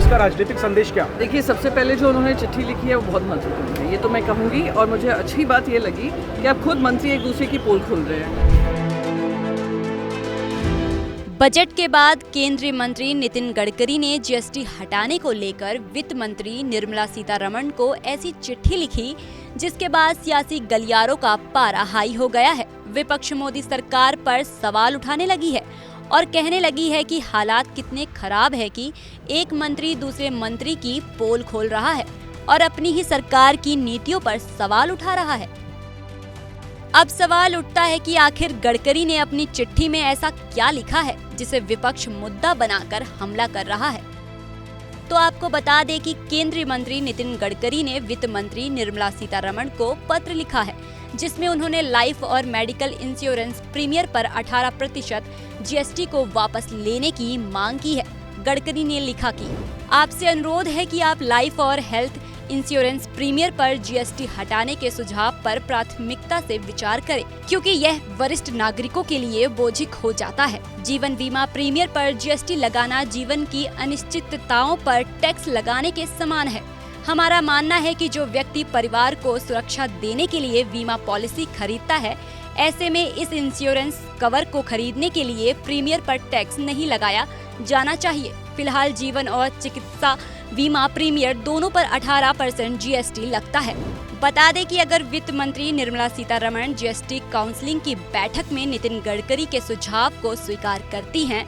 इसका राजनीतिक संदेश क्या? देखिए, सबसे पहले जो उन्होंने चिट्ठी लिखी है वो बहुत महत्वपूर्ण है, ये तो मैं कहूँगी। और मुझे अच्छी बात ये लगी कि अब खुद मंत्री एक दूसरे की पोल खोल रहे हैं। बजट के बाद केंद्रीय मंत्री नितिन गडकरी ने जीएसटी हटाने को लेकर वित्त मंत्री निर्मला सीतारमण को ऐसी चिट्ठी लिखी जिसके बाद सियासी गलियारों का पारा हाई हो गया है। विपक्ष मोदी सरकार पर सवाल उठाने लगी है और कहने लगी है कि हालात कितने खराब है कि एक मंत्री दूसरे मंत्री की पोल खोल रहा है और अपनी ही सरकार की नीतियों पर सवाल उठा रहा है। अब सवाल उठता है कि आखिर गडकरी ने अपनी चिट्ठी में ऐसा क्या लिखा है जिसे विपक्ष मुद्दा बनाकर हमला कर रहा है। तो आपको बता दें कि केंद्रीय मंत्री नितिन गडकरी ने वित्त मंत्री निर्मला सीतारमण को पत्र लिखा है जिसमें उन्होंने लाइफ और मेडिकल इंश्योरेंस प्रीमियर पर 18% जीएसटी को वापस लेने की मांग की है। गडकरी ने लिखा कि आपसे अनुरोध है कि आप लाइफ और हेल्थ इंश्योरेंस प्रीमियर पर जीएसटी हटाने के सुझाव पर प्राथमिकता से विचार करें क्योंकि यह वरिष्ठ नागरिकों के लिए बोझिक हो जाता है। जीवन बीमा प्रीमियर पर जीएसटी लगाना जीवन की अनिश्चितताओं पर टैक्स लगाने के समान है। हमारा मानना है कि जो व्यक्ति परिवार को सुरक्षा देने के लिए बीमा पॉलिसी खरीदता है, ऐसे में इस इंश्योरेंस कवर को खरीदने के लिए प्रीमियर पर टैक्स नहीं लगाया जाना चाहिए। फिलहाल जीवन और चिकित्सा बीमा प्रीमियर दोनों पर 18% जीएसटी लगता है। बता दें कि अगर वित्त मंत्री निर्मला सीतारमण जीएसटी काउंसिलिंग की बैठक में नितिन गडकरी के सुझाव को स्वीकार करती हैं,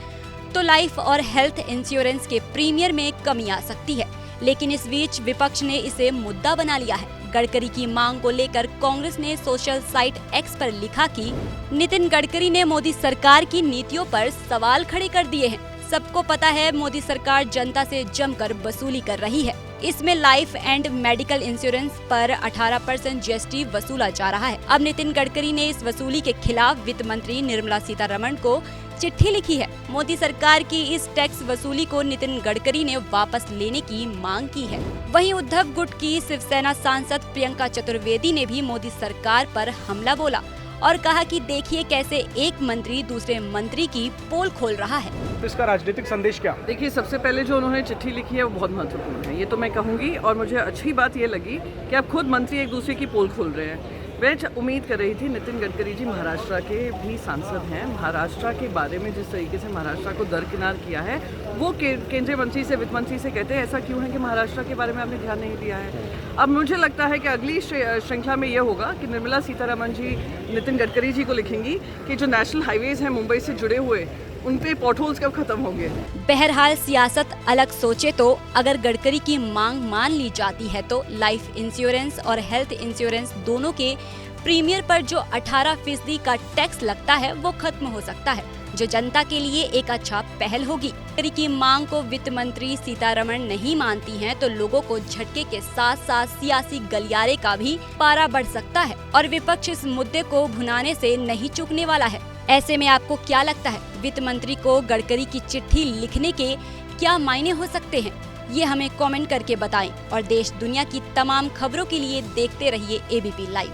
तो लाइफ और हेल्थ इंश्योरेंस के प्रीमियर में कमी आ सकती है। लेकिन इस बीच विपक्ष ने इसे मुद्दा बना लिया है। गडकरी की मांग को लेकर कांग्रेस ने सोशल साइट एक्स पर लिखा कि नितिन गडकरी ने मोदी सरकार की नीतियों पर सवाल खड़े कर दिए हैं। सबको पता है मोदी सरकार जनता से जमकर वसूली कर रही है। इसमें लाइफ एंड मेडिकल इंश्योरेंस पर 18% जीएसटी वसूला जा रहा है। अब नितिन गडकरी ने इस वसूली के खिलाफ वित्त मंत्री निर्मला सीतारमण को चिट्ठी लिखी है। मोदी सरकार की इस टैक्स वसूली को नितिन गडकरी ने वापस लेने की मांग की है। वहीं उद्धव गुट की शिवसेना सांसद प्रियंका चतुर्वेदी ने भी मोदी सरकार पर हमला बोला और कहा कि देखिए कैसे एक मंत्री दूसरे मंत्री की पोल खोल रहा है। इसका राजनीतिक संदेश क्या? देखिए, सबसे पहले जो उन्होंने चिट्ठी लिखी है वो बहुत महत्वपूर्ण है, ये तो मैं कहूँगी। और मुझे अच्छी बात ये लगी कि अब खुद मंत्री एक दूसरे की पोल खोल रहे हैं। मैं उम्मीद कर रही थी नितिन गडकरी जी महाराष्ट्र के भी सांसद हैं। महाराष्ट्र के बारे में जिस तरीके से महाराष्ट्र को दरकिनार किया है, वो केंद्रीय मंत्री से वित्त मंत्री से कहते हैं ऐसा क्यों है कि महाराष्ट्र के बारे में आपने ध्यान नहीं दिया है। अब मुझे लगता है कि अगली श्रृंखला में ये होगा कि निर्मला सीतारमण जी नितिन गडकरी जी को लिखेंगी कि जो नेशनल हाईवेज हैं मुंबई से जुड़े हुए, उन पे पॉटहोल्स कब खत्म होंगे। बहरहाल सियासत अलग सोचे तो अगर गडकरी की मांग मान ली जाती है तो लाइफ इंश्योरेंस और हेल्थ इंश्योरेंस दोनों के प्रीमियर पर जो 18% का टैक्स लगता है वो खत्म हो सकता है, जो जनता के लिए एक अच्छा पहल होगी। गडकरी की मांग को वित्त मंत्री सीतारमण नहीं मानती हैं तो लोगों को झटके के साथ साथ सियासी गलियारे का भी पारा बढ़ सकता है और विपक्ष इस मुद्दे को भुनाने से नहीं चूकने वाला है। ऐसे में आपको क्या लगता है, वित्त मंत्री को गडकरी की चिट्ठी लिखने के क्या मायने हो सकते हैं? ये हमें कमेंट करके बताएं और देश दुनिया की तमाम खबरों के लिए देखते रहिए एबीपी लाइव।